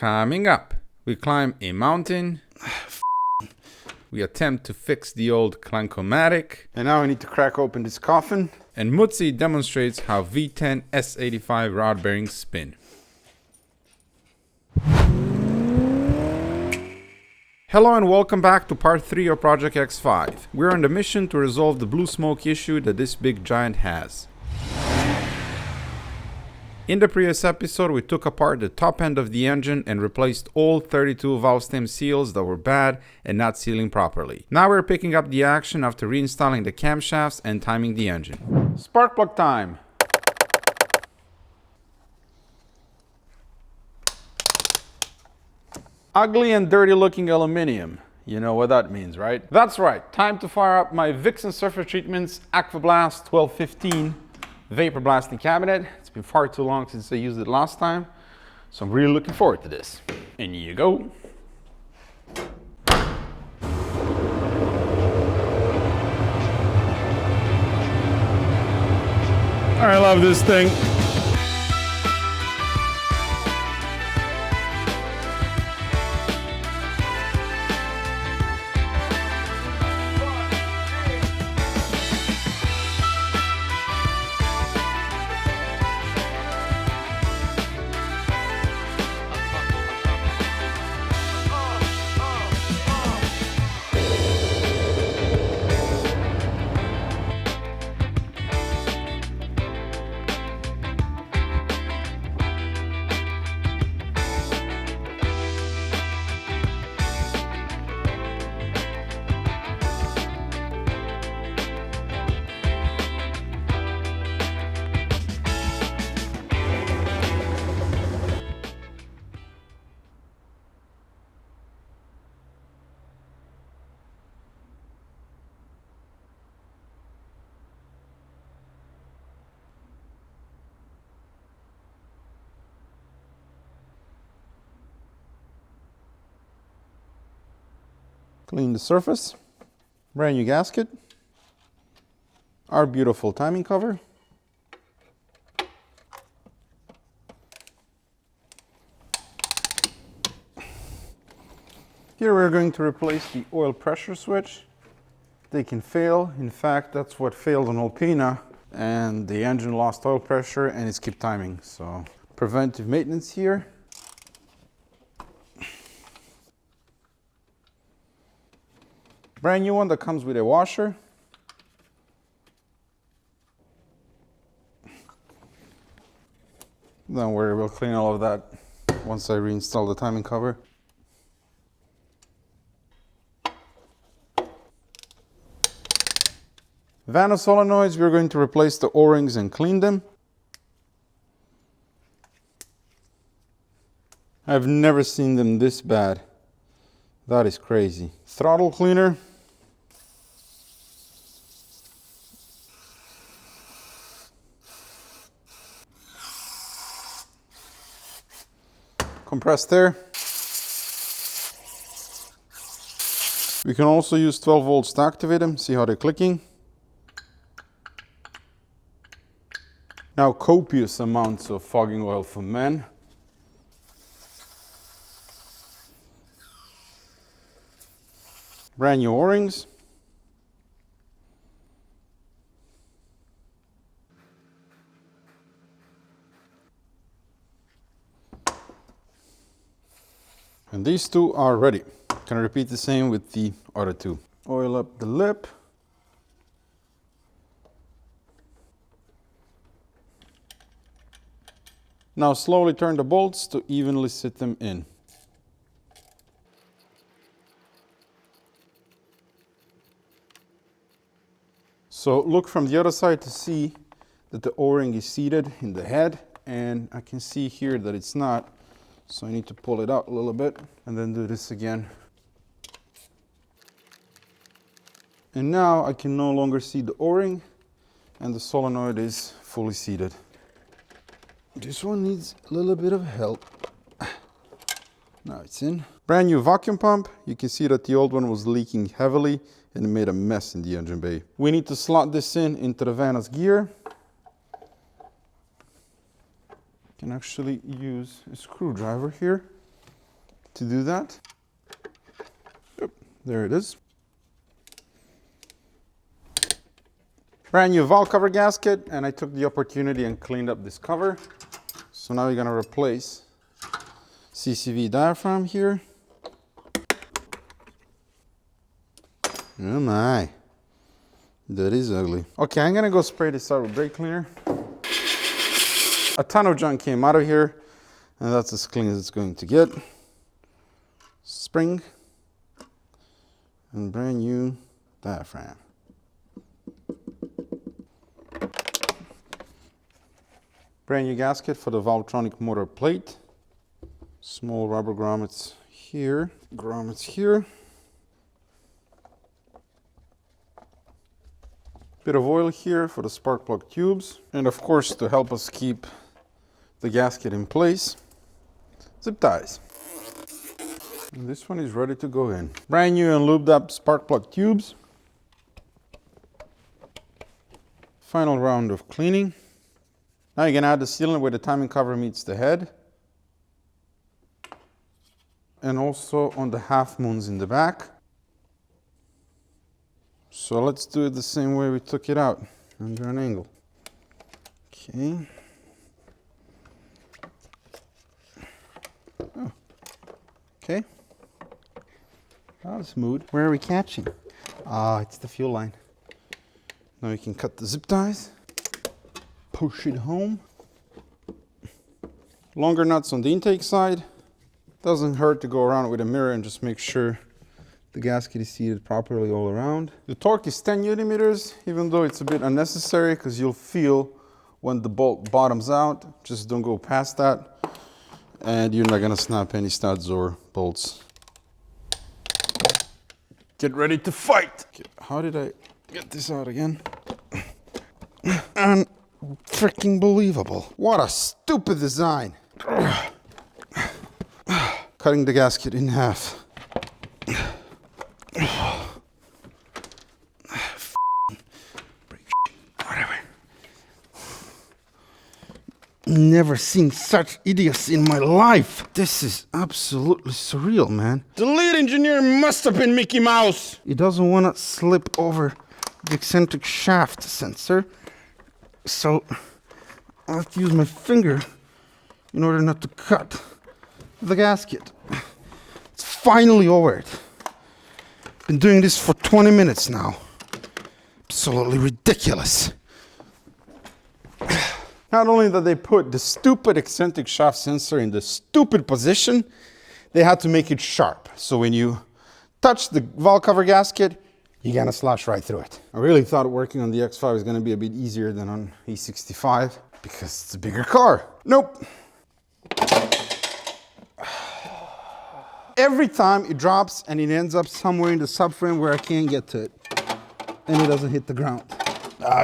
Coming up, we climb a mountain. We attempt to fix the old Clankomatic. And now I need to crack open this coffin. And Mutzi demonstrates how V10 S85 rod bearings spin. Hello and welcome back to part 3 of Project X5. We're on the mission to resolve the blue smoke issue that this big giant has. In the previous episode, we took apart the top end of the engine and replaced all 32 valve stem seals that were bad and not sealing properly. Now we're picking up the action after reinstalling the camshafts and timing the engine. Spark plug time. Ugly and dirty looking aluminum. You know what that means, right? That's right. Time to fire up my Vixen Surface Treatments Aquablast 1215 vapor blasting cabinet. It's been far too long since I used it last time, so I'm really looking forward to this. And here you go. I love this thing. Clean the surface, brand new gasket, our beautiful timing cover, here we're going to replace the oil pressure switch. They can fail. In fact, that's what failed on Alpina, and the engine lost oil pressure and it skipped timing. So preventive maintenance here. Brand new one that comes with a washer. Don't worry, we'll clean all of that once I reinstall the timing cover. Van of solenoids, we're going to replace the O-rings and clean them. I've never seen them this bad. That is crazy. Throttle cleaner. Compressed air. We can also use 12 volts to activate them. See how they're clicking. Now copious amounts of fogging oil for men. Brand new O-rings. And these two are ready. Can I repeat the same with the other two? Oil up the lip. Now slowly turn the bolts to evenly sit them in. So look from the other side to see that the O-ring is seated in the head, and I can see here that it's not. So I need to pull it out a little bit and then do this again. And now I can no longer see the O-ring and the solenoid is fully seated. This one needs a little bit of help. Now it's in. Brand new vacuum pump. You can see that the old one was leaking heavily and it made a mess in the engine bay. We need to slot this in into the Van's gear. Can actually use a screwdriver here. to do that. Yep, there it is. Brand new valve cover gasket, and I took the opportunity and cleaned up this cover. So now we're gonna replace CCV diaphragm here. Oh my, that is ugly. Okay, I'm gonna go spray this out with brake cleaner. A ton of junk came out of here, and that's as clean as it's going to get. Spring and brand new diaphragm. Brand new gasket for the Valvetronic motor plate. Small rubber grommets here, grommets here. Bit of oil here for the spark plug tubes. And of course, to help us keep the gasket in place, zip ties. And this one is ready to go in. Brand new and lubed up spark plug tubes. Final round of cleaning. Now you can add the sealant where the timing cover meets the head. And also on the half moons in the back. So let's do it the same way we took it out, under an angle. Okay. Oh. Okay. That was smooth. Where are we catching? Ah, it's the fuel line. Now we can cut the zip ties. Push it home. Longer nuts on the intake side. Doesn't hurt to go around with a mirror and just make sure the gasket is seated properly all around. The torque is 10 Newton meters, even though it's a bit unnecessary because you'll feel when the bolt bottoms out. Just don't go past that. And you're not gonna snap any studs or bolts. Get ready to fight. Okay, how did I get this out again? Unfreaking believable. What a stupid design. Cutting the gasket in half. Whatever. Never seen such idiocy in my life. This is absolutely surreal, man. The lead engineer must have been Mickey Mouse. He doesn't want to slip over the eccentric shaft sensor, so I have to use my finger in order not to cut the gasket. It's finally over it. Been doing this for 20 minutes now. Absolutely ridiculous. Not only did they put the stupid eccentric shaft sensor in the stupid position, they had to make it sharp. So when you touch the valve cover gasket, you're gonna slash right through it. I really thought working on the X5 was gonna be a bit easier than on E65 because it's a bigger car. Nope. Every time it drops and it ends up somewhere in the subframe where I can't get to it. And it doesn't hit the ground.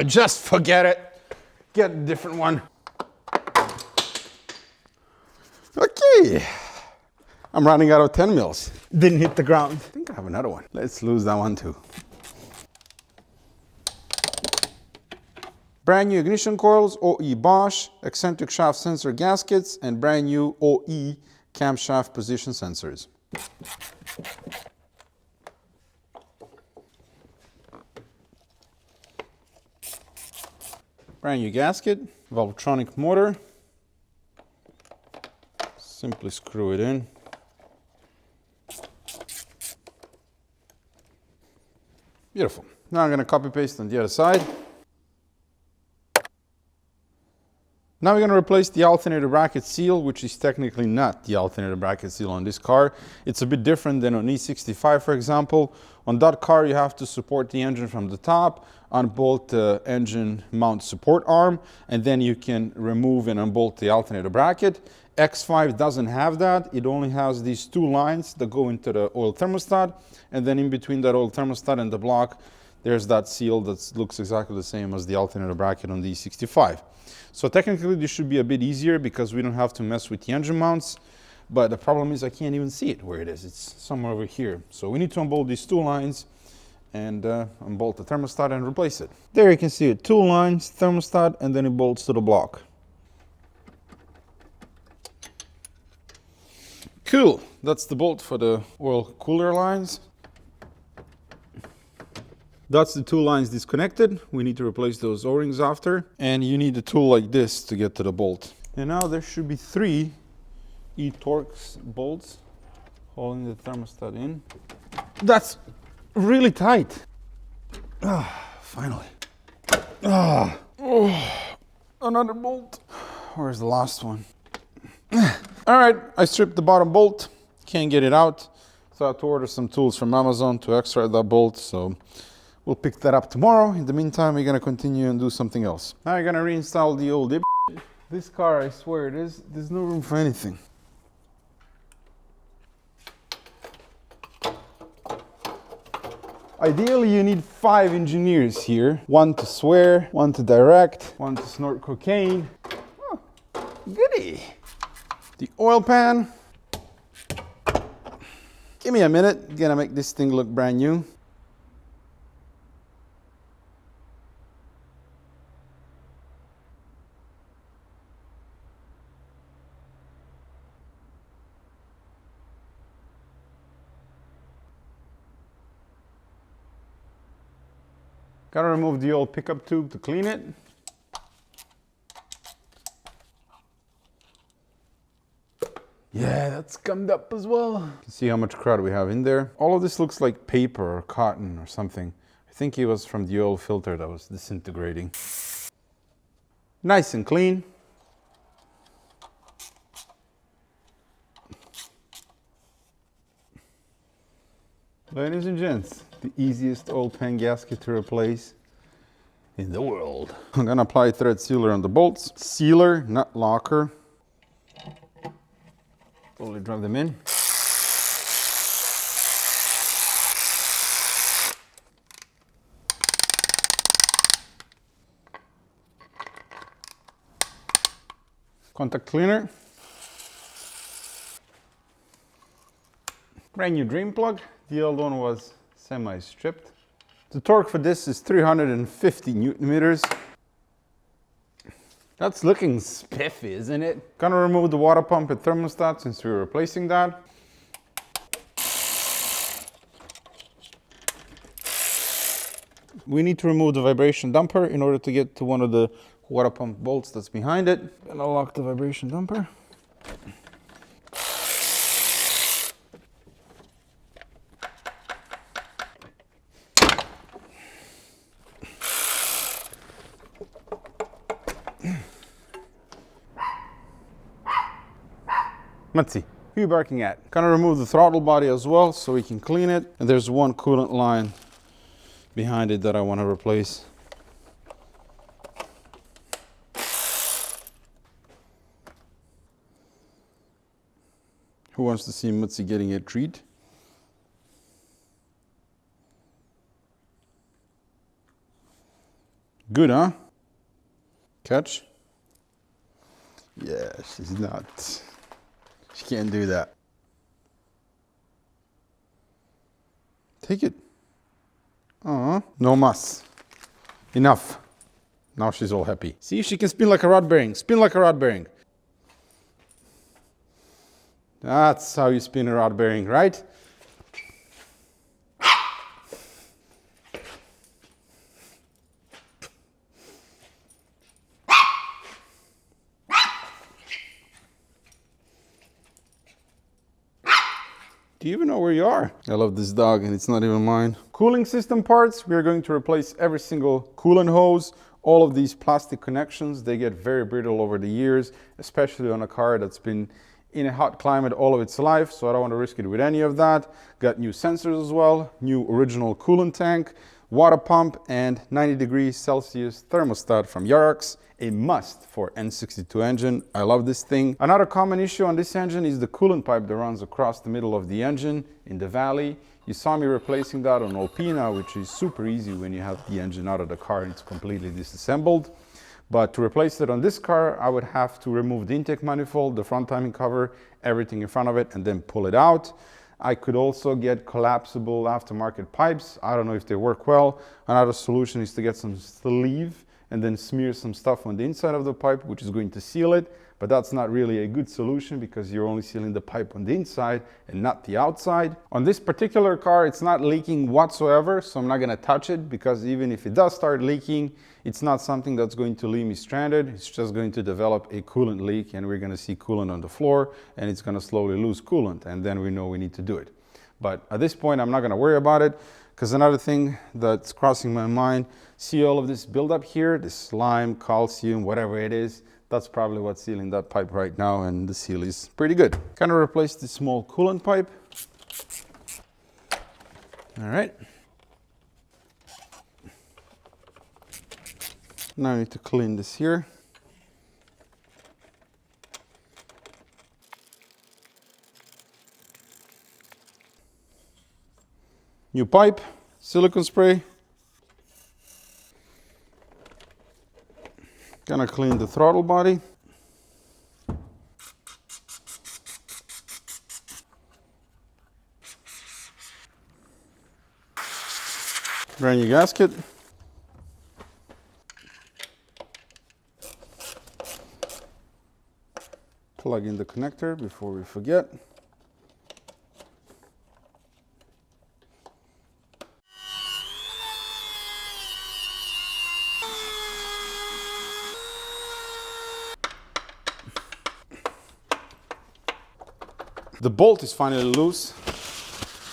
Just forget it. Get a different one. Okay. I'm running out of 10 mils. Didn't hit the ground. I think I have another one. Let's lose that one too. Brand new ignition coils, OE Bosch, eccentric shaft sensor gaskets, and brand new OE camshaft position sensors. Brand new gasket, Valvetronic motor. Simply screw it in. Beautiful. Now I'm going to copy paste on the other side. Now we're going to replace the alternator bracket seal, which is technically not the alternator bracket seal on this car. It's a bit different than on E65, for example. On that car, you have to support the engine from the top, unbolt the engine mount support arm, and then you can remove and unbolt the alternator bracket. X5 doesn't have that. It only has these two lines that go into the oil thermostat, and then in between that oil thermostat and the block, there's that seal that looks exactly the same as the alternator bracket on the E65. So technically this should be a bit easier because we don't have to mess with the engine mounts, but the problem is I can't even see it where it is. It's somewhere over here. So we need to unbolt these two lines and unbolt the thermostat and replace it. There you can see it, two lines, thermostat, and then it bolts to the block. Cool, that's the bolt for the oil cooler lines. That's the two lines disconnected. We need to replace those O-rings after. And you need a tool like this to get to the bolt. And now there should be 3 E-Torx bolts holding the thermostat in. That's really tight. Finally. Another bolt. Where's the last one? All right, I stripped the bottom bolt. Can't get it out. So I had to order some tools from Amazon to extract that bolt. So we'll pick that up tomorrow. In the meantime, we're gonna continue and do something else. Now I'm gonna reinstall the old dip. This car, I swear, there's no room for anything. Ideally, you need 5 engineers here. 1 to swear, 1 to direct, 1 to snort cocaine. Oh, goody. The oil pan. Give me a minute. Gonna make this thing look brand new. Gotta remove the old pickup tube to clean it. Yeah, that's gummed up as well. You can see how much crud we have in there. All of this looks like paper or cotton or something. I think it was from the oil filter that was disintegrating. Nice and clean. Ladies and gents, the easiest oil pan gasket to replace in the world. I'm gonna apply thread sealer on the bolts. Sealer, not locker. Slowly drive them in. Contact cleaner. Brand new drain plug. The old one was semi-stripped. The torque for this is 350 Newton meters. That's looking spiffy, isn't it? Gonna remove the water pump and thermostat since we're replacing that. We need to remove the vibration damper in order to get to one of the water pump bolts that's behind it. Gonna lock the vibration damper. Let's see, who are you barking at? Gonna remove the throttle body as well so we can clean it. And there's one coolant line behind it that I want to replace. Who wants to see Mutsi getting a treat? Good, huh? Catch? Yeah, she's not. She can't do that. Take it. No mas. Enough. Now she's all happy. See, she can spin like a rod bearing. Spin like a rod bearing. That's how you spin a rod bearing, right? Do you even know where you are? I love this dog and it's not even mine. Cooling system parts, we are going to replace every single coolant hose. All of these plastic connections, they get very brittle over the years, especially on a car that's been in a hot climate all of its life, so I don't want to risk it with any of that. Got new sensors as well, new original coolant tank, water pump, and 90 degrees Celsius thermostat from Yarox. A must for N62 engine. I love this thing. Another common issue on this engine is the coolant pipe that runs across the middle of the engine in the valley. You saw me replacing that on Alpina, which is super easy when you have the engine out of the car and it's completely disassembled. But to replace it on this car, I would have to remove the intake manifold, the front timing cover, everything in front of it, and then pull it out. I could also get collapsible aftermarket pipes. I don't know if they work well. Another solution is to get some sleeve and then smear some stuff on the inside of the pipe, which is going to seal it. but that's not really a good solution because you're only sealing the pipe on the inside and not the outside. On this particular car, it's not leaking whatsoever, so I'm not gonna touch it because even if it does start leaking, it's not something that's going to leave me stranded. It's just going to develop a coolant leak and we're gonna see coolant on the floor and it's gonna slowly lose coolant and then we know we need to do it. But at this point, I'm not gonna worry about it because another thing that's crossing my mind, see all of this buildup here, this slime, calcium, whatever it is, that's probably what's sealing that pipe right now, and the seal is pretty good. Kind of replaced the small coolant pipe. All right. Now I need to clean this here. New pipe, silicone spray. Gonna clean the throttle body. Brand new gasket. Plug in the connector before we forget. The bolt is finally loose,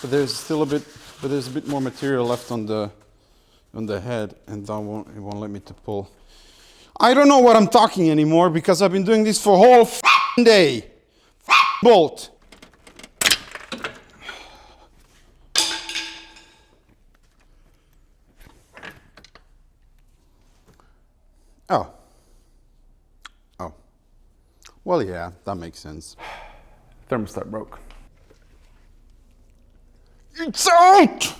but there's a bit more material left on the head, and it won't let me to pull. I don't know what I'm talking anymore because I've been doing this for a whole day. Bolt. Oh. Well, yeah, that makes sense. Thermostat broke. It's out!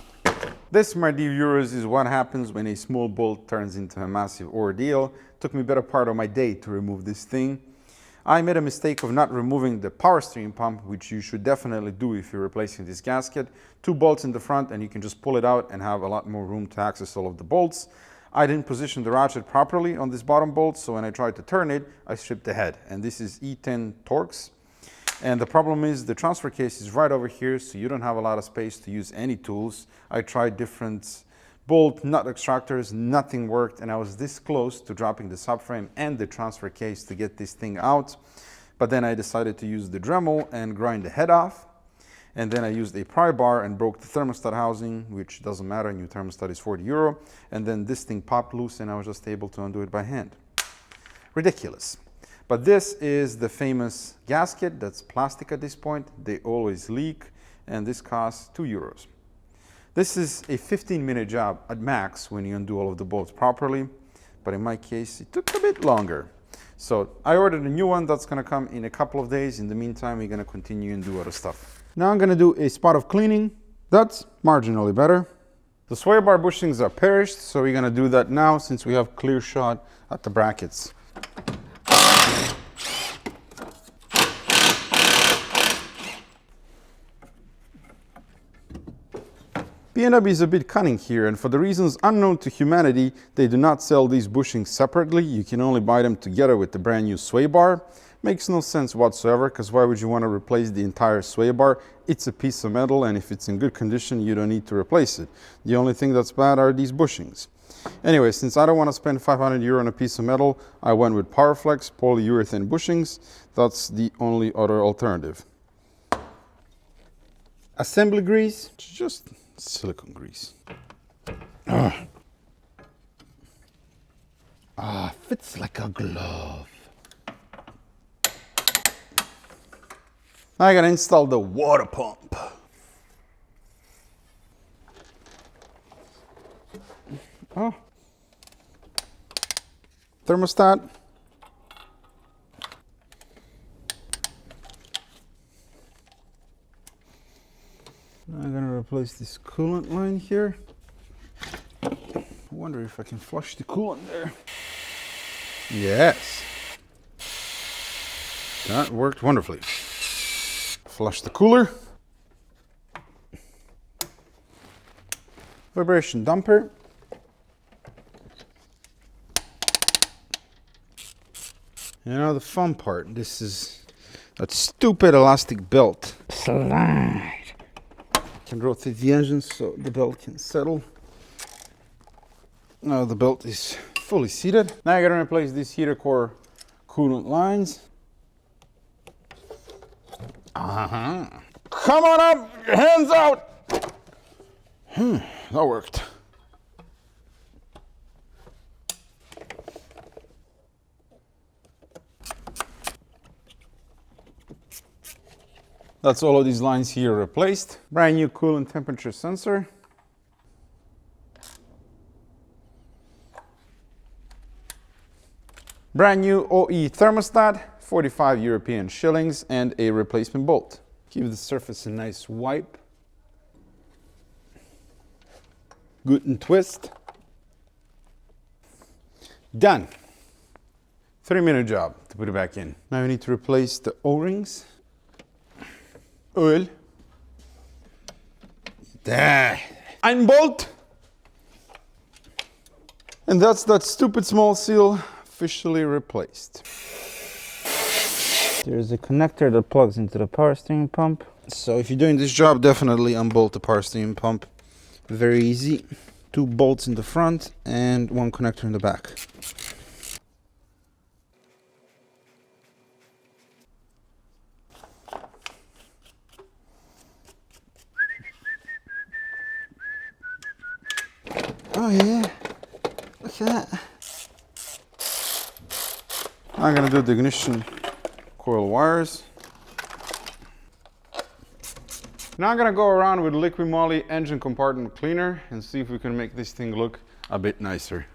This, my dear viewers, is what happens when a small bolt turns into a massive ordeal. Took me a better part of my day to remove this thing. I made a mistake of not removing the power steering pump, which you should definitely do if you're replacing this gasket. 2 bolts in the front and you can just pull it out and have a lot more room to access all of the bolts. I didn't position the ratchet properly on this bottom bolt, so when I tried to turn it, I stripped the head. And this is E10 Torx. And the problem is the transfer case is right over here, so you don't have a lot of space to use any tools. I tried different bolt nut extractors, nothing worked, and I was this close to dropping the subframe and the transfer case to get this thing out. But then I decided to use the Dremel and grind the head off. And then I used a pry bar and broke the thermostat housing, which doesn't matter, new thermostat is €40. And then this thing popped loose and I was just able to undo it by hand. Ridiculous. But this is the famous gasket that's plastic at this point. They always leak, and this costs €2. This is a 15-minute job at max when you undo all of the bolts properly, but in my case, it took a bit longer. So I ordered a new one that's gonna come in a couple of days. In the meantime, we're gonna continue and do other stuff. Now I'm gonna do a spot of cleaning. That's marginally better. The sway bar bushings are perished, so we're gonna do that now since we have clear shot at the brackets. BMW is a bit cunning here, and for the reasons unknown to humanity, they do not sell these bushings separately. You can only buy them together with the brand new sway bar. Makes no sense whatsoever, because why would you want to replace the entire sway bar? It's a piece of metal, and if it's in good condition, you don't need to replace it. The only thing that's bad are these bushings. Anyway, since I don't want to spend €500 on a piece of metal, I went with Powerflex polyurethane bushings. That's the only other alternative. Assembly grease, just silicone grease. Fits like a glove. Now I gotta install the water pump. Thermostat. I'm gonna replace this coolant line here. I wonder if I can flush the coolant there. Yes. That worked wonderfully. Flush the cooler. Vibration dumper. You know the fun part, this is that stupid elastic belt. Slide. Can rotate the engine so the belt can settle. Now the belt is fully seated. Now I'm gonna replace these heater core coolant lines. Come on up, hands out. That worked. That's all of these lines here replaced. Brand new coolant temperature sensor. Brand new OE thermostat, 45 European shillings, and a replacement bolt. Give the surface a nice wipe. Good and twist. Done. 3-minute job to put it back in. Now we need to replace the O-rings. Oil. There. Ein bolt. And that's that stupid small seal officially replaced. There's a connector that plugs into the power steering pump. So if you're doing this job, definitely unbolt the power steering pump. Very easy. 2 bolts in the front and 1 connector in the back. Oh yeah, look at that. I'm gonna do the ignition coil wires. Now I'm gonna go around with liquid moly engine compartment cleaner and see if we can make this thing look a bit nicer.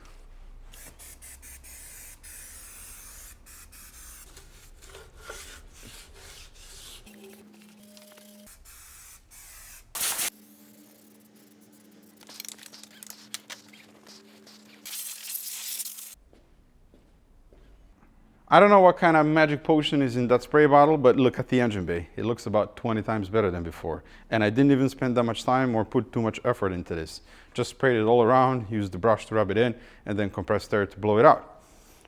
I don't know what kind of magic potion is in that spray bottle, but look at the engine bay. It looks about 20 times better than before. And I didn't even spend that much time or put too much effort into this. Just sprayed it all around, used the brush to rub it in, and then compressed air to blow it out.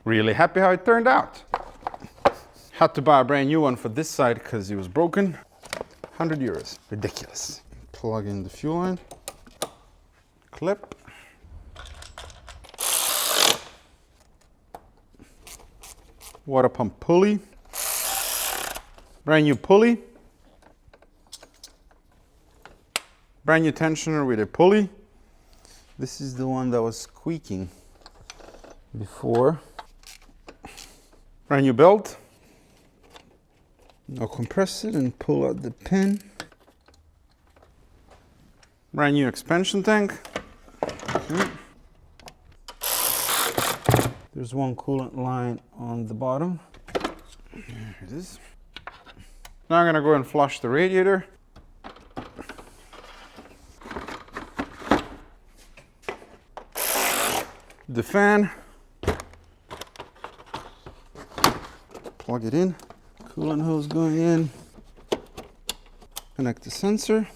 Really happy how it turned out. Had to buy a brand new one for this side because it was broken. 100 euros, ridiculous. Plug in the fuel line, clip. Water pump pulley, brand new pulley, brand new tensioner with a pulley. This is the one that was squeaking before. Brand new belt. Now compress it and pull out the pin. Brand new expansion tank. There's 1 coolant line on the bottom. There it is. Now I'm gonna go and flush the radiator. The fan. Plug it in. Coolant hose going in. Connect the sensor.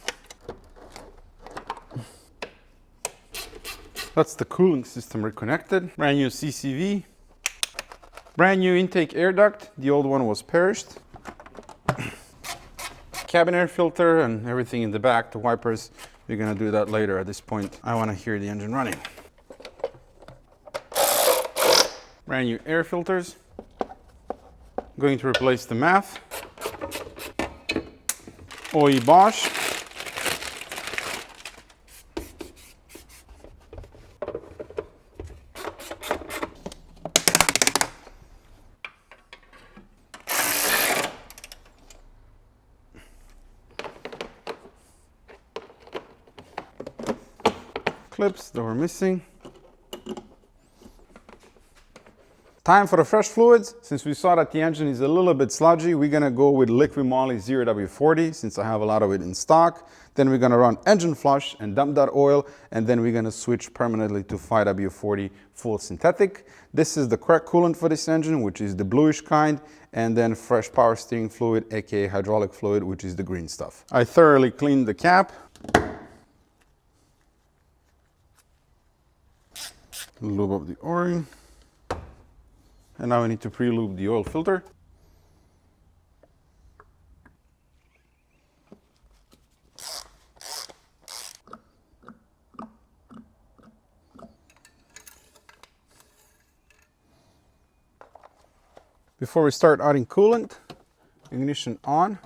That's the cooling system reconnected. Brand new CCV. Brand new intake air duct. The old one was perished. Cabin air filter and everything in the back, the wipers. We're gonna do that later. At this point, I wanna hear the engine running. Brand new air filters. Going to replace the MAF. OE Bosch. Clips that were missing. Time for the fresh fluids. Since we saw that the engine is a little bit sludgy, we're gonna go with liquid moly 0W40 since I have a lot of it in stock. Then we're gonna run engine flush and dump that oil, and then we're gonna switch permanently to 5W40 full synthetic. This is the correct coolant for this engine, which is the bluish kind, and then fresh power steering fluid, aka hydraulic fluid, which is the green stuff. I thoroughly cleaned the cap. Lube up the O-ring. And now we need to pre-lube the oil filter. Before we start adding coolant, ignition on.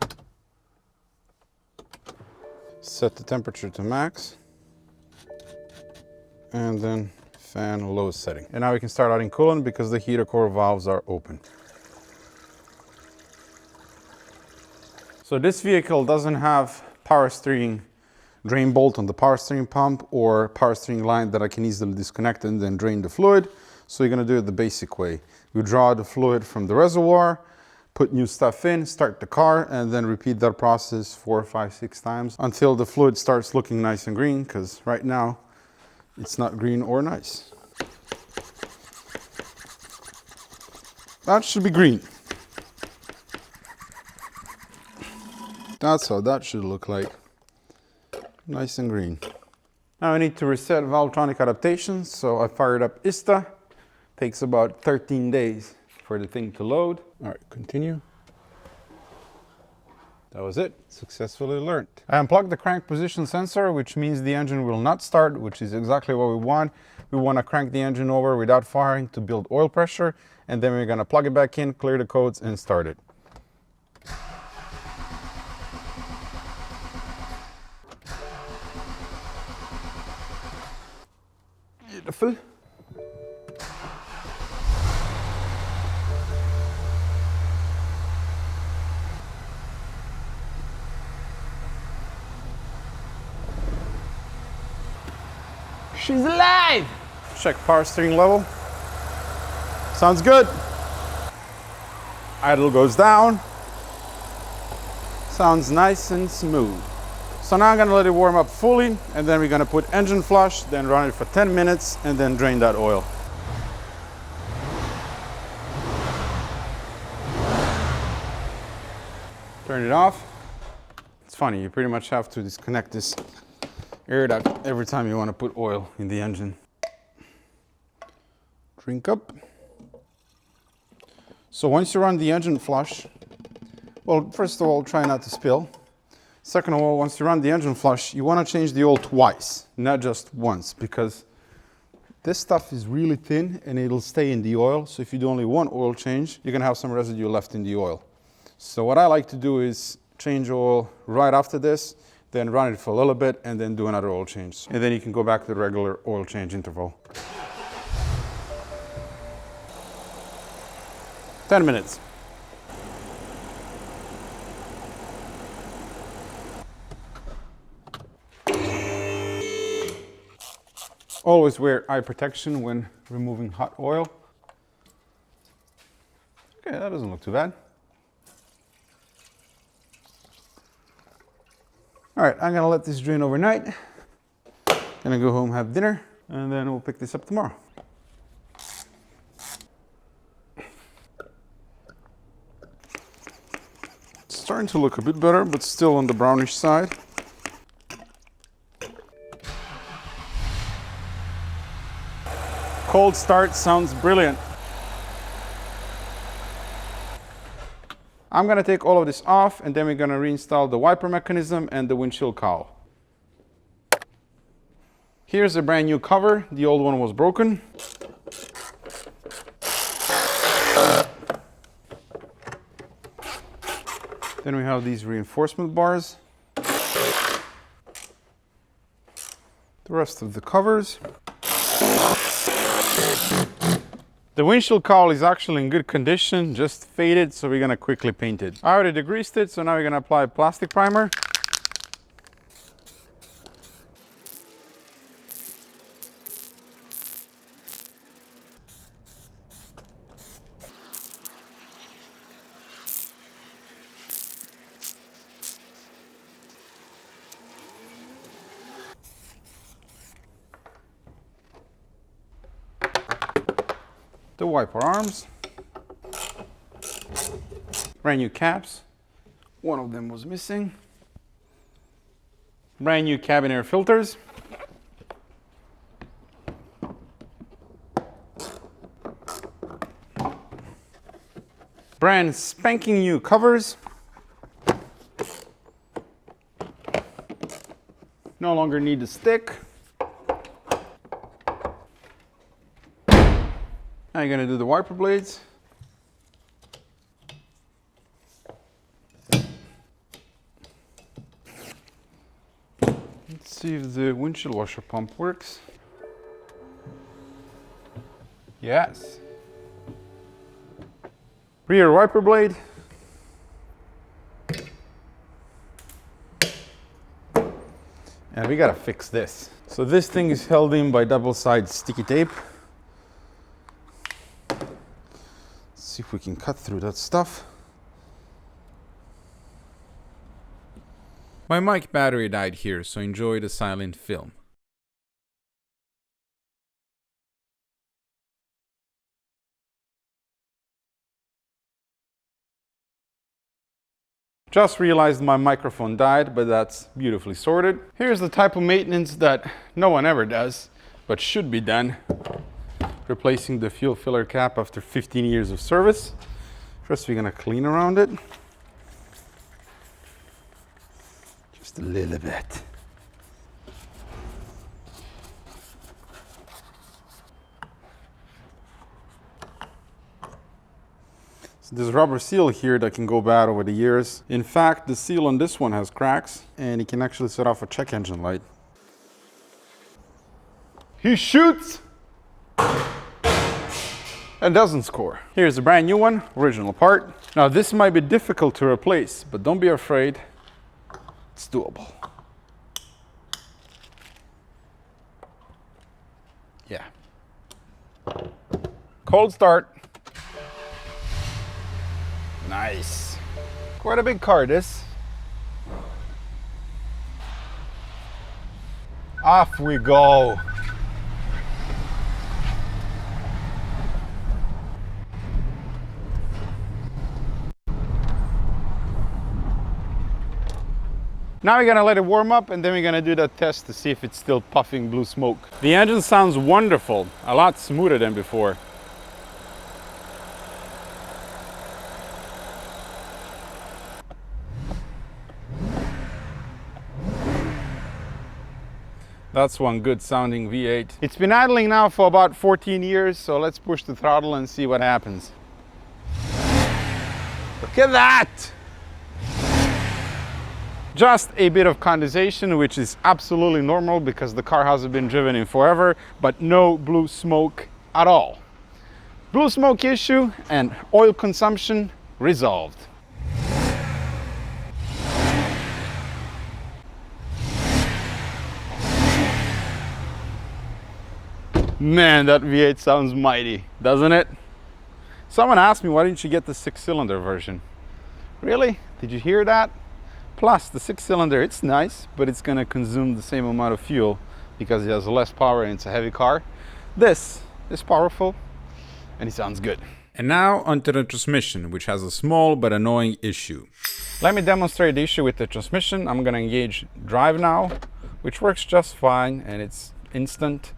Set the temperature to max. And then fan lowest setting. And now we can start adding coolant because the heater core valves are open. So this vehicle doesn't have power steering drain bolt on the power steering pump or power steering line that I can easily disconnect and then drain the fluid. So you're gonna do it the basic way. You draw the fluid from the reservoir, put new stuff in, start the car, and then repeat that process 4, 5, 6 times until the fluid starts looking nice and green, because right now it's not green or nice. That should be green. That's how that should look like. Nice and green. Now I need to reset Valvetronic adaptations, so I fired up ISTA. Takes about 13 days for the thing to load. All right, continue. That was it, successfully learned. I unplugged the crank position sensor, which means the engine will not start, which is exactly what we want. We want to crank the engine over without firing to build oil pressure, and then we're gonna plug it back in, clear the codes, and start it. Beautiful. She's alive! Check power steering level. Sounds good. Idle goes down. Sounds nice and smooth. So now I'm gonna let it warm up fully, and then we're gonna put engine flush, then run it for 10 minutes, and then drain that oil. Turn it off. It's funny, you pretty much have to disconnect this air duct every time you want to put oil in the engine. Drink up. So once you run the engine flush, well, first of all, try not to spill. Second of all, once you run the engine flush, you want to change the oil twice, not just once, because this stuff is really thin and it'll stay in the oil. So if you do only one oil change, you're gonna have some residue left in the oil. So what I like to do is change oil right after this, then run it for a little bit, and then do another oil change. And then you can go back to the regular oil change interval. 10 minutes. Always wear eye protection when removing hot oil. Okay, that doesn't look too bad. All right, I'm gonna let this drain overnight. Gonna go home, have dinner, and then we'll pick this up tomorrow. It's starting to look a bit better, but still on the brownish side. Cold start sounds brilliant. I'm gonna take all of this off, and then we're gonna reinstall the wiper mechanism and the windshield cowl. Here's a brand new cover. The old one was broken. Then we have these reinforcement bars. The rest of the covers. The windshield cowl is actually in good condition, just faded, so we're gonna quickly paint it. I already degreased it, so now we're gonna apply plastic primer. The wiper arms, brand new caps, one of them was missing, brand new cabin air filters, Brand spanking new covers. No longer need the stick. Now you're gonna do the wiper blades. Let's see if the windshield washer pump works. Yes. Rear wiper blade. And we gotta fix this. So this thing is held in by double-sided sticky tape. Let's see if we can cut through that stuff. My mic battery died here, so enjoy the silent film. Just realized my microphone died, but that's beautifully sorted. Here's the type of maintenance that no one ever does, but should be done. Replacing the fuel filler cap after 15 years of service. First we're gonna clean around it. Just a little bit. There's a rubber seal here that can go bad over the years. In fact, the seal on this one has cracks, and it can actually set off a check engine light. He shoots and doesn't score. Here's a brand new one, original part. Now this might be difficult to replace, but don't be afraid, it's doable. Yeah. Cold start. Nice. Quite a big car, this. Off we go. Now we're gonna let it warm up, and then we're gonna do that test to see if it's still puffing blue smoke. The engine sounds wonderful, a lot smoother than before. That's one good sounding V8. It's been idling now for about 14 years, so let's push the throttle and see what happens. Look at that! Just a bit of condensation, which is absolutely normal because the car hasn't been driven in forever, but no blue smoke at all. Blue smoke issue and oil consumption resolved. Man, that V8 sounds mighty, doesn't it? Someone asked me, why didn't you get the 6-cylinder version? Really? Did you hear that? Plus, the 6-cylinder, it's nice, but it's gonna consume the same amount of fuel because it has less power and it's a heavy car. This is powerful and it sounds good. And now onto the transmission, which has a small but annoying issue. Let me demonstrate the issue with the transmission. I'm gonna engage drive now, which works just fine and it's instant.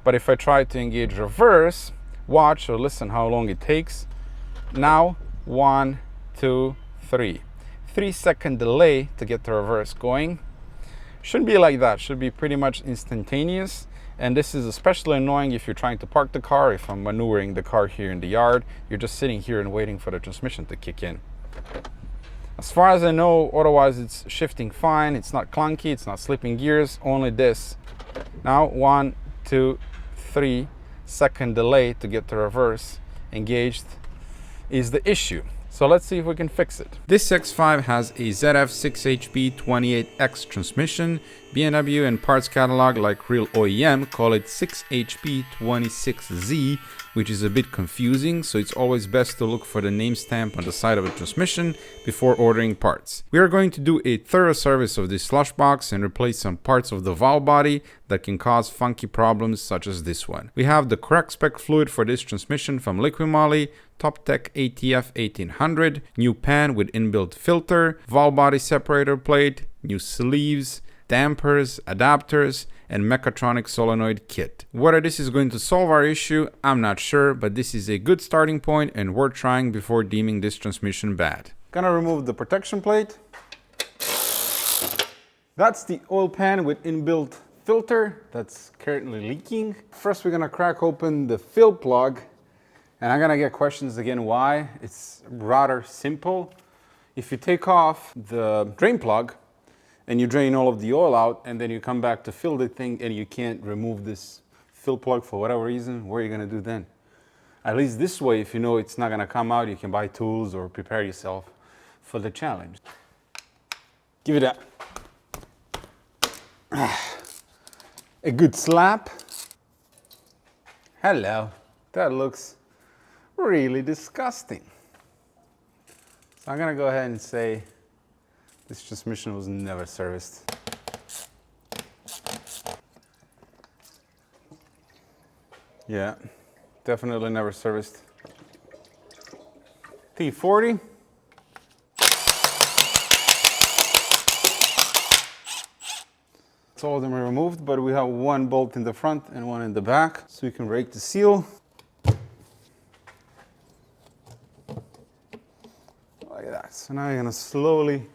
But if I try to engage reverse, watch or listen how long it takes. Now, 1, 2, 3. 3-second delay to get the reverse going. Shouldn't be like that, should be pretty much instantaneous. And this is especially annoying if you're trying to park the car. If I'm maneuvering the car here in the yard, you're just sitting here and waiting for the transmission to kick in. As far as I know, otherwise it's shifting fine. It's not clunky, it's not slipping gears, only this. Now, 1, 2, 3-second delay to get the reverse engaged is the issue. So let's see if we can fix it. This X5 has a ZF 6HP 28X transmission. BMW and parts catalog like real OEM call it 6HP 26Z, which is a bit confusing, so it's always best to look for the name stamp on the side of a transmission before ordering parts. We are going to do a thorough service of this slush box and replace some parts of the valve body that can cause funky problems such as this one. We have the correct spec fluid for this transmission from Liqui-Moly, Top Tech ATF 1800, new pan with inbuilt filter, valve body separator plate, new sleeves, dampers, adapters, and mechatronic solenoid kit. Whether this is going to solve our issue, I'm not sure, but this is a good starting point and worth trying before deeming this transmission bad. Gonna remove the protection plate. That's the oil pan with inbuilt filter that's currently leaking. First, we're gonna crack open the fill plug, and I'm gonna get questions again why. It's rather simple. If you take off the drain plug and you drain all of the oil out, and then you come back to fill the thing and you can't remove this fill plug for whatever reason, what are you gonna do then? At least this way, if you know it's not gonna come out, you can buy tools or prepare yourself for the challenge. Give it a good slap. Hello, that looks really disgusting. So I'm gonna go ahead and say this transmission was never serviced. Yeah, definitely never serviced. T40. All of them are removed, but we have one bolt in the front and one in the back, so we can rake the seal. Like that. So now you're gonna slowly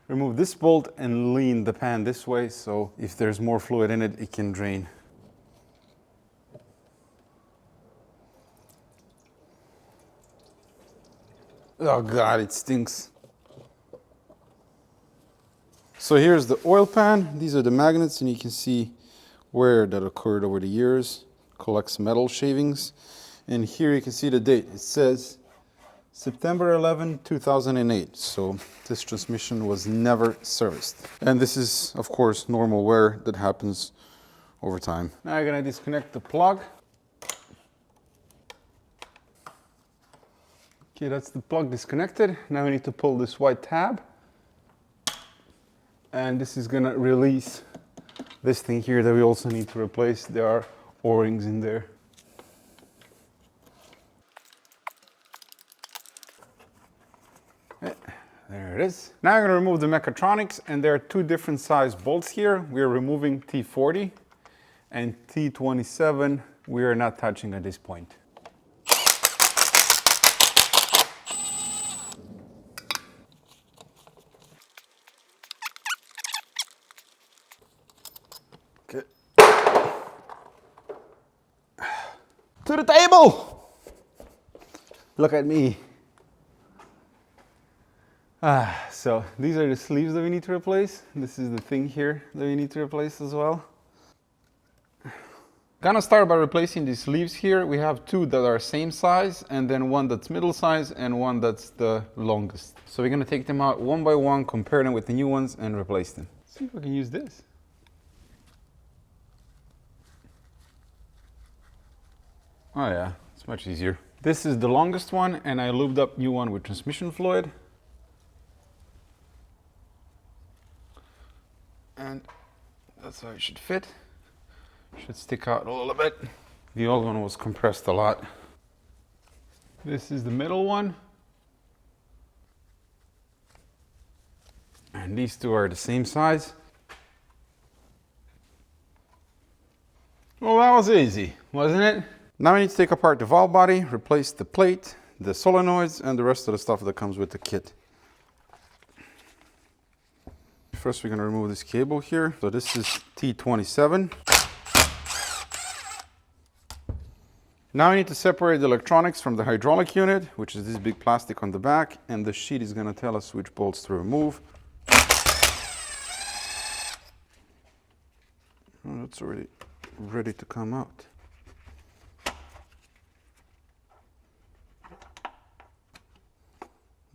remove this bolt and lean the pan this way, so if there's more fluid in it, it can drain. Oh God, it stinks. So here's the oil pan. These are the magnets, and you can see where that occurred over the years. Collects metal shavings. And here you can see the date. It says September 11, 2008. So this transmission was never serviced. And this is, of course, normal wear that happens over time. Now I'm gonna disconnect the plug. Okay, that's the plug disconnected. Now we need to pull this white tab. And this is gonna release this thing here that we also need to replace. There are O-rings in there. There it is. Now I'm gonna remove the mechatronics, and there are two different size bolts here. We're removing T40 and T27 we are not touching at this point. Okay. To the table! Look at me. So these are the sleeves that we need to replace. This is the thing here that we need to replace as well. Gonna start by replacing these sleeves here. We have two that are same size, and then one that's middle size and one that's the longest. So we're gonna take them out one by one, compare them with the new ones, and replace them. Let's see if I can use this. Oh yeah, it's much easier. This is the longest one, and I lubed up new one with transmission fluid. And that's how it should fit. Should stick out a little bit. The old one was compressed a lot. This is the middle one. And these two are the same size. Well, that was easy, wasn't it? Now we need to take apart the valve body, replace the plate, the solenoids, and the rest of the stuff that comes with the kit. First, we're going to remove this cable here. So this is T27. Now we need to separate the electronics from the hydraulic unit, which is this big plastic on the back, and the sheet is going to tell us which bolts to remove. Oh, that's already ready to come out.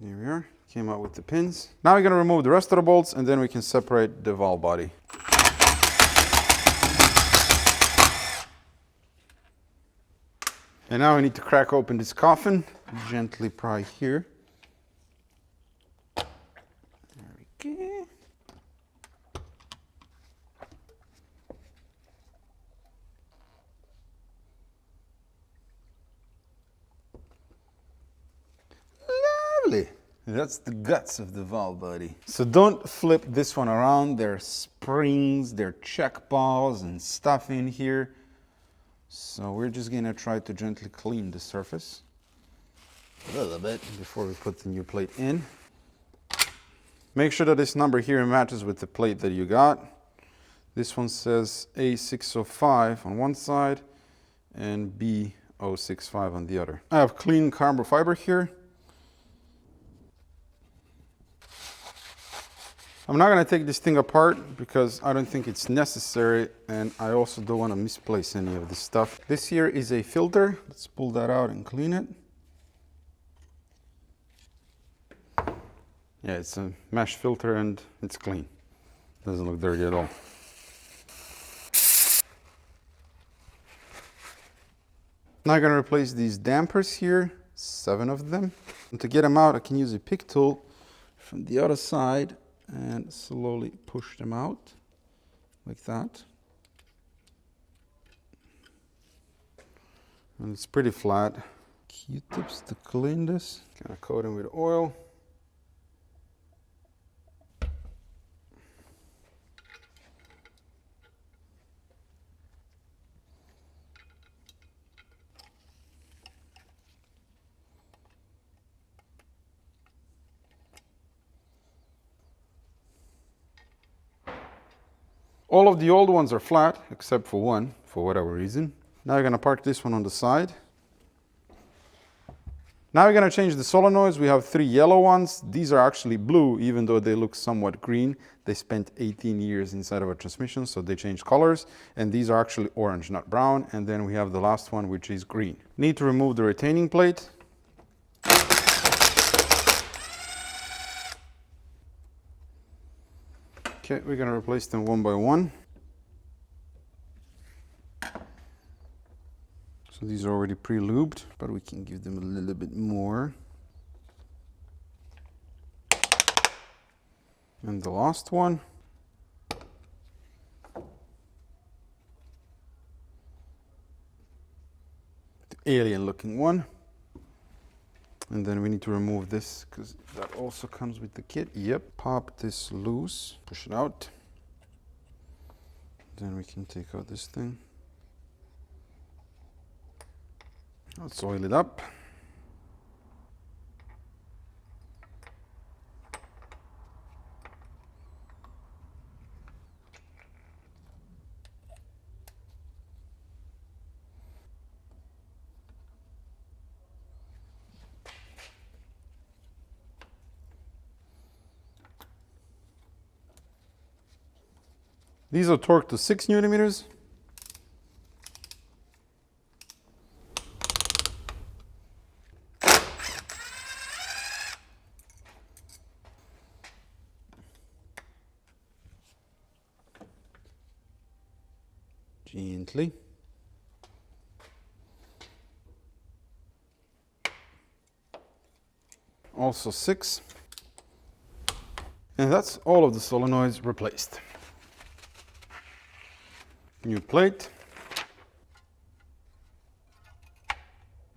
Here we are. Came out with the pins. Now we're going to remove the rest of the bolts, and then we can separate the valve body. And now we need to crack open this coffin. Gently pry here. There we go. Lovely. That's the guts of the valve body. So don't flip this one around. There are springs, there are check balls and stuff in here. So we're just gonna try to gently clean the surface a little bit before we put the new plate in. Make sure that this number here matches with the plate that you got. This one says A605 on one side and B065 on the other. I have clean carbon fiber here. I'm not going to take this thing apart because I don't think it's necessary, and I also don't want to misplace any of this stuff. This here is a filter. Let's pull that out and clean it. Yeah, it's a mesh filter and it's clean. Doesn't look dirty at all. Now I'm going to replace these dampers here, 7 of them. And to get them out, I can use a pick tool from the other side and slowly push them out like that. And it's pretty flat. Q-tips to clean this. Kind of coat them with oil. All of the old ones are flat, except for one, for whatever reason. Now you're gonna park this one on the side. Now we're gonna change the solenoids. We have 3 yellow ones. These are actually blue, even though they look somewhat green. They spent 18 years inside of a transmission, so they changed colors. And these are actually orange, not brown. And then we have the last one, which is green. Need to remove the retaining plate. Okay, we're gonna replace them one by one. So these are already pre-lubed, but we can give them a little bit more. And the last one. The alien looking one. And then we need to remove this because that also comes with the kit. Yep, pop this loose, push it out. Then we can take out this thing. Let's oil it up. These are torqued to 6 newton-meters. Gently. Also 6. And that's all of the solenoids replaced. New plate.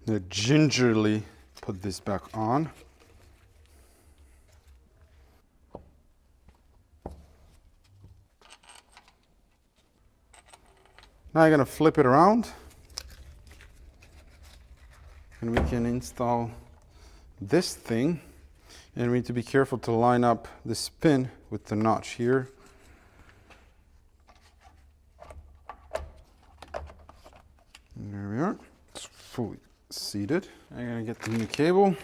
Now gingerly put this back on. Now I'm going to flip it around and we can install this thing, and we need to be careful to line up this pin with the notch here. And there we are. It's fully seated. I'm going to get the new cable.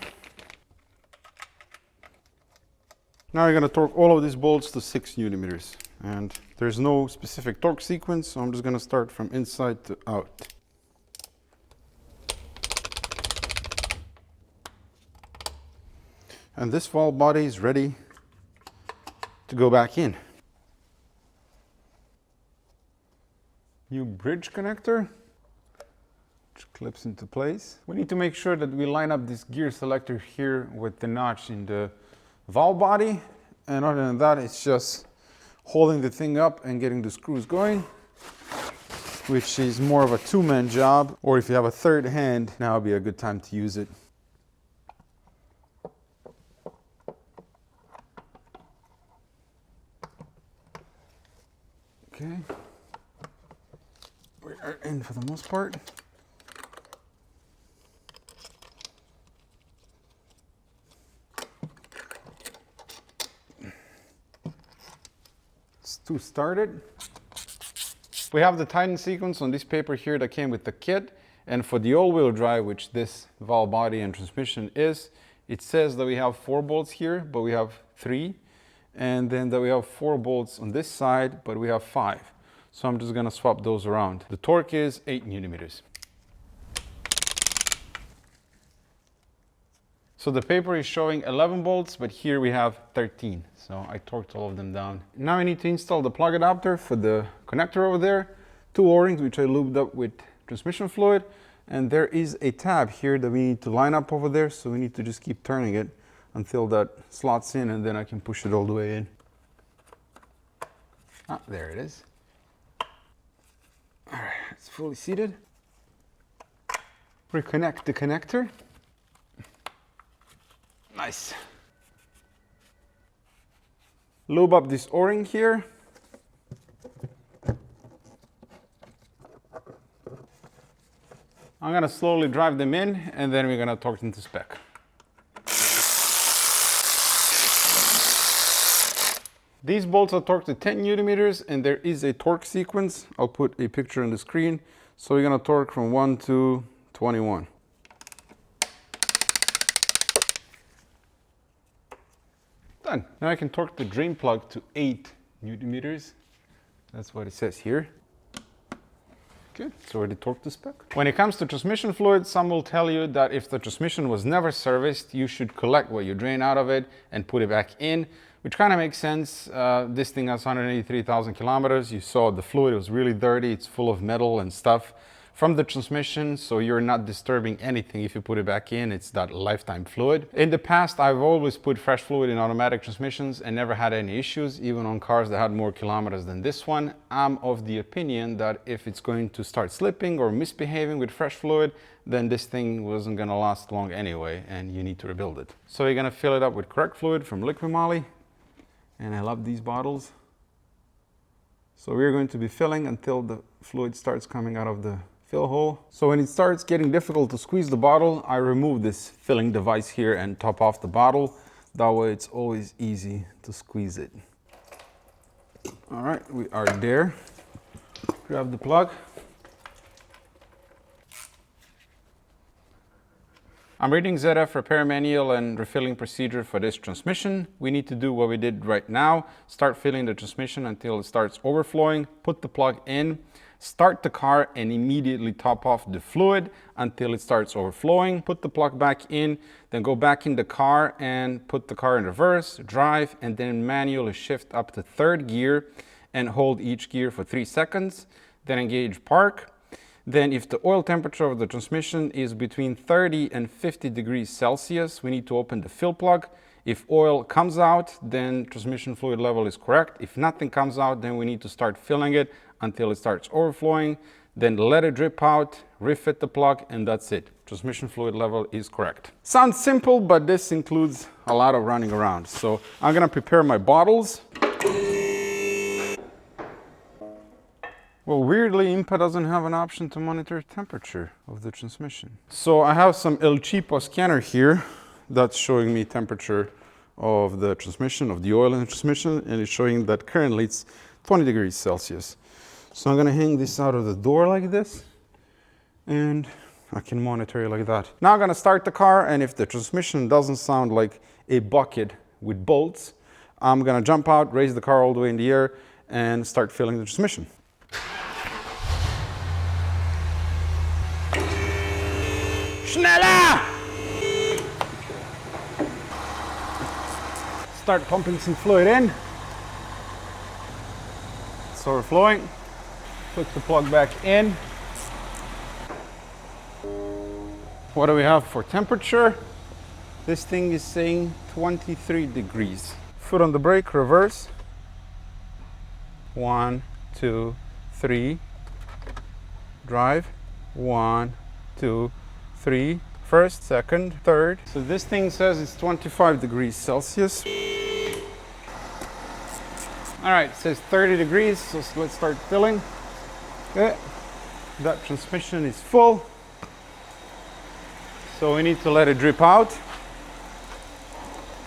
Now I'm going to torque all of these bolts to 6 newton-meters. And there's no specific torque sequence, so I'm just going to start from inside to out. And this valve body is ready to go back in. New bridge connector, which clips into place. We need to make sure that we line up this gear selector here with the notch in the valve body. And other than that, it's just holding the thing up and getting the screws going, which is more of a 2-man job. Or if you have a third hand, now would be a good time to use it. Okay. We are in for the most part. To start it, we have the Titan sequence on this paper here that came with the kit, and for the all-wheel drive, which this valve body and transmission is, it says that we have 4 bolts here, but we have 3, and then that we have 4 bolts on this side, but we have 5. So I'm just going to swap those around. The torque is 8 newton-meters. So the paper is showing 11 volts, but here we have 13. So I torqued all of them down. Now I need to install the plug adapter for the connector over there. 2 O-rings, which I lubed up with transmission fluid. And there is a tab here that we need to line up over there. So we need to just keep turning it until that slots in, and then I can push it all the way in. Ah, there it is. All right, it's fully seated. Reconnect the connector. Nice. Lube up this O-ring here. I'm gonna slowly drive them in, and then we're gonna torque them to spec. These bolts are torqued to 10 newton-meters, and there is a torque sequence. I'll put a picture on the screen. So we're gonna torque from 1 to 21. Done. Now I can torque the drain plug to 8 newton-meters. That's what it says here. Good, it's already torqued to spec. When it comes to transmission fluid, some will tell you that if the transmission was never serviced, you should collect what you drain out of it and put it back in, which kind of makes sense. This thing has 183,000 kilometers. You saw the fluid was really dirty. It's full of metal and stuff from the transmission, so you're not disturbing anything if you put it back in. It's that lifetime fluid. In the past, I've always put fresh fluid in automatic transmissions and never had any issues, even on cars that had more kilometers than this one. I'm of the opinion that if it's going to start slipping or misbehaving with fresh fluid, then this thing wasn't gonna last long anyway, and you need to rebuild it. So you're gonna fill it up with correct fluid from Liquid Moly, and I love these bottles. So we're going to be filling until the fluid starts coming out of the fill hole. So when it starts getting difficult to squeeze the bottle, I remove this filling device here and top off the bottle. That way it's always easy to squeeze it. All right, we are there. Grab the plug. I'm reading ZF repair manual and refilling procedure for this transmission. We need to do what we did right now. Start filling the transmission until it starts overflowing. Put the plug in. Start the car and immediately top off the fluid until it starts overflowing. Put the plug back in, then go back in the car and put the car in reverse, drive, and then manually shift up to 3rd gear and hold each gear for 3 seconds. Then engage park. Then if the oil temperature of the transmission is between 30 and 50 degrees Celsius, we need to open the fill plug. If oil comes out, then transmission fluid level is correct. If nothing comes out, then we need to start filling it until it starts overflowing. Then let it drip out, refit the plug, and that's it. Transmission fluid level is correct. Sounds simple, but this includes a lot of running around. So I'm gonna prepare my bottles. Well, weirdly, IMPA doesn't have an option to monitor temperature of the transmission. So I have some El Cheapo scanner here that's showing me temperature of the transmission, of the oil in the transmission, and it's showing that currently it's 20 degrees Celsius. So I'm gonna hang this out of the door like this, and I can monitor it like that. Now I'm gonna start the car, and if the transmission doesn't sound like a bucket with bolts, I'm gonna jump out, raise the car all the way in the air, and start filling the transmission. Schneller! Start pumping some fluid in. It's overflowing. Put the plug back in. What do we have for temperature? This thing is saying 23 degrees. Foot on the brake, reverse. 1, 2, 3. Drive. 1, 2, 3. First, second, third. So this thing says it's 25 degrees Celsius. All right, it says 30 degrees, so let's start filling. Okay, that transmission is full. So we need to let it drip out.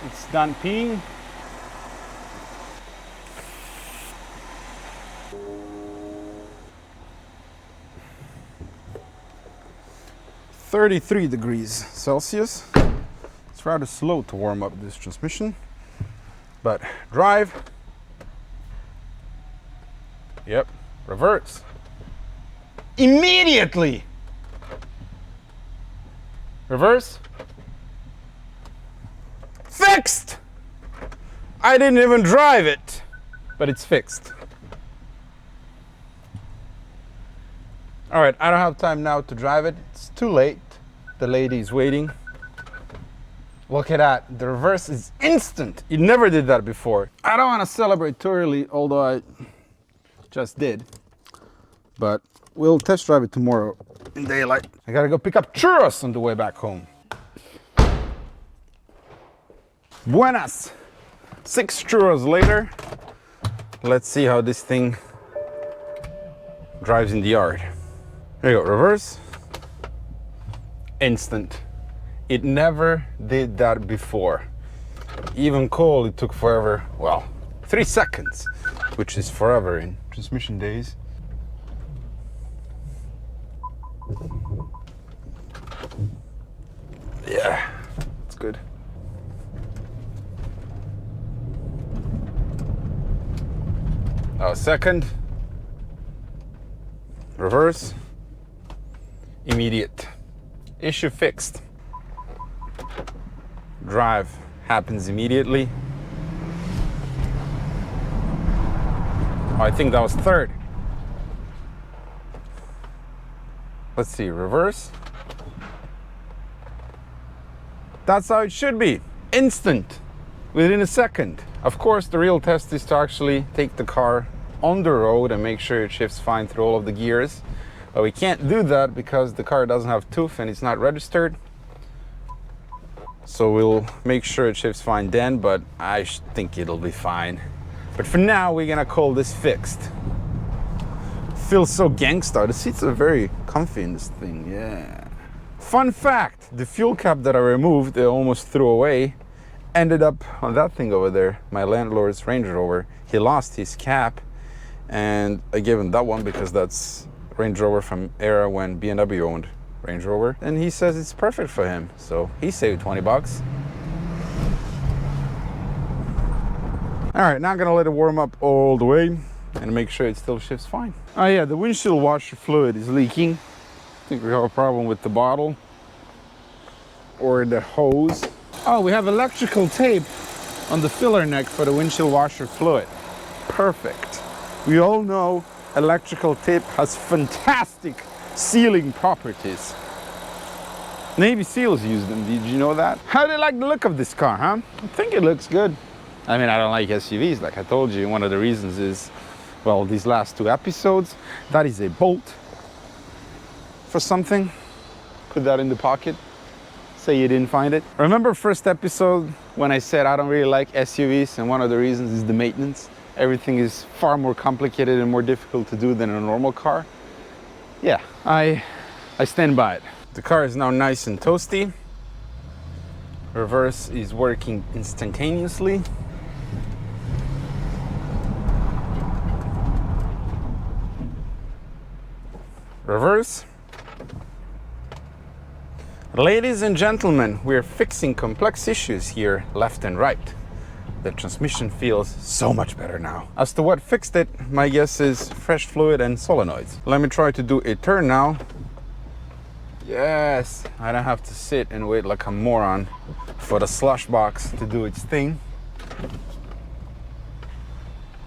It's done peeing. (33°C). It's rather slow to warm up this transmission, but drive. Yep, reverse. Immediately. Reverse. Fixed! I didn't even drive it, but it's fixed. All right, I don't have time now to drive it. It's too late. The lady is waiting. Look at that. The reverse is instant. You never did that before. I don't want to celebrate too early, although I just did. But we'll test drive it tomorrow in daylight. I gotta go pick up churros on the way back home. Buenas. 6 churros later. Let's see how this thing drives in the yard. There you go, reverse. Instant. It never did that before. Even cold, it took forever. Well, 3 seconds, which is forever in transmission days. Yeah, it's good. Now second, reverse, immediate, issue fixed. Drive happens immediately. Oh, I think that was third. Let's see, reverse. That's how it should be, instant, within a second. Of course, the real test is to actually take the car on the road and make sure it shifts fine through all of the gears. But we can't do that because the car doesn't have TÜV and it's not registered. So we'll make sure it shifts fine then, but I think it'll be fine. But for now, we're gonna call this fixed. Feels so gangsta. The seats are very comfy in this thing, yeah. Fun fact, the fuel cap that I removed, I almost threw away, ended up on that thing over there, my landlord's Range Rover. He lost his cap and I gave him that one because that's Range Rover from era when BMW owned Range Rover. And he says it's perfect for him. So he saved 20 bucks. All right, now I'm gonna let it warm up all the way and make sure it still shifts fine. Oh yeah, the windshield washer fluid is leaking. I think we have a problem with the bottle or the hose. Oh, we have electrical tape on the filler neck for the windshield washer fluid. Perfect. We all know electrical tape has fantastic sealing properties. Navy SEALs use them, did you know that? How do you like the look of this car, huh? I think it looks good. I mean, I don't like SUVs, like I told you. One of the reasons is, well, these last 2 episodes, that is a bolt for something. Put that in the pocket. Say you didn't find it. Remember first episode when I said I don't really like SUVs and one of the reasons is the maintenance? Everything is far more complicated and more difficult to do than a normal car. Yeah, I stand by it. The car is now nice and toasty. Reverse is working instantaneously. Reverse. Ladies and gentlemen, we're fixing complex issues here, left and right. The transmission feels so much better now. As to what fixed it, my guess is fresh fluid and solenoids. Let me try to do a turn now. Yes, I don't have to sit and wait like a moron for the slush box to do its thing.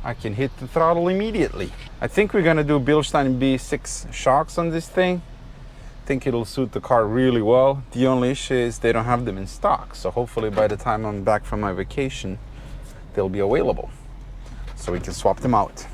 I can hit the throttle immediately. I think we're gonna do Bilstein B6 shocks on this thing. I think it'll suit the car really well. The only issue is they don't have them in stock. So hopefully by the time I'm back from my vacation, they'll be available. So we can swap them out.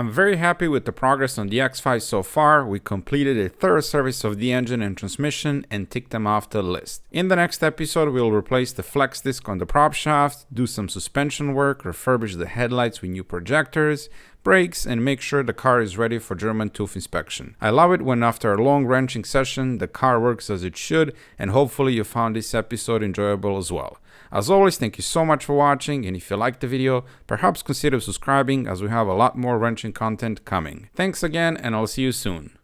I'm very happy with the progress on the X5 so far. We completed a thorough service of the engine and transmission and ticked them off the list. In the next episode, we'll replace the flex disc on the prop shaft, do some suspension work, refurbish the headlights with new projectors, brakes, and make sure the car is ready for German tooth inspection. I love it when after a long wrenching session, the car works as it should, and hopefully you found this episode enjoyable as well. As always, thank you so much for watching, and if you liked the video, perhaps consider subscribing as we have a lot more wrenching content coming. Thanks again, and I'll see you soon.